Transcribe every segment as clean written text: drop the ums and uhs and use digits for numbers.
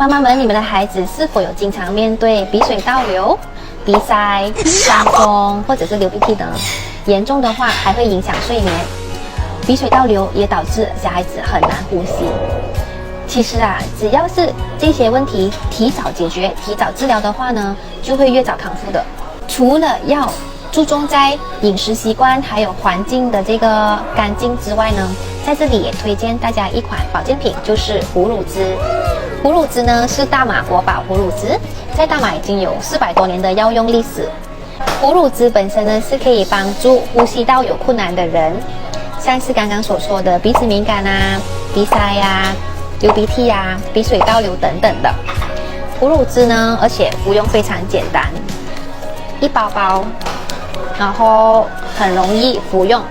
妈妈们，你们的孩子是否有经常面对鼻水倒流、鼻塞、伤风或者是流鼻涕呢？严重的话还会影响睡眠。鼻水倒流也导致小孩子很难呼吸。其实啊，只要是这些问题提早解决、提早治疗的话呢，就会越早康复的。除了要注重在饮食习惯还有环境的这个干净之外呢，在这里也推荐大家一款保健品，就是虎乳汁。虎乳汁呢是大马国宝虎乳汁，在大马已经有400多年的药用历史。虎乳汁本身呢是可以帮助呼吸道有困难的人，像是刚刚所说的鼻子敏感啊、鼻塞啊、流鼻涕啊、鼻水倒流等等的。虎乳汁呢，而且服用非常简单，一包包，然后很容易服用，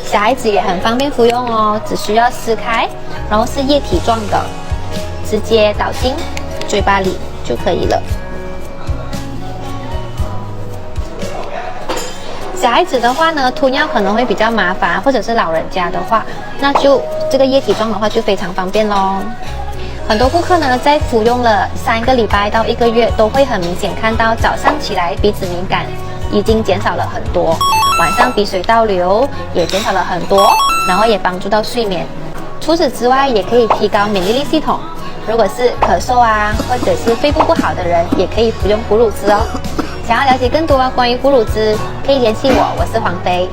小孩子也很方便服用哦，只需要撕开，然后是液体状的，直接倒进嘴巴里就可以了。小孩子的话呢，吞药可能会比较麻烦，或者是老人家的话，那就这个液体状的话就非常方便咯。很多顾客呢，在服用了3个礼拜到1个月，都会很明显看到早上起来鼻子敏感已经减少了很多，晚上鼻水倒流也减少了很多，然后也帮助到睡眠。除此之外，也可以提高免疫力系统。如果是咳嗽啊，或者是肺部不好的人，也可以服用虎乳汁哦。想要了解更多关于虎乳汁，可以联系我，我是黄飞。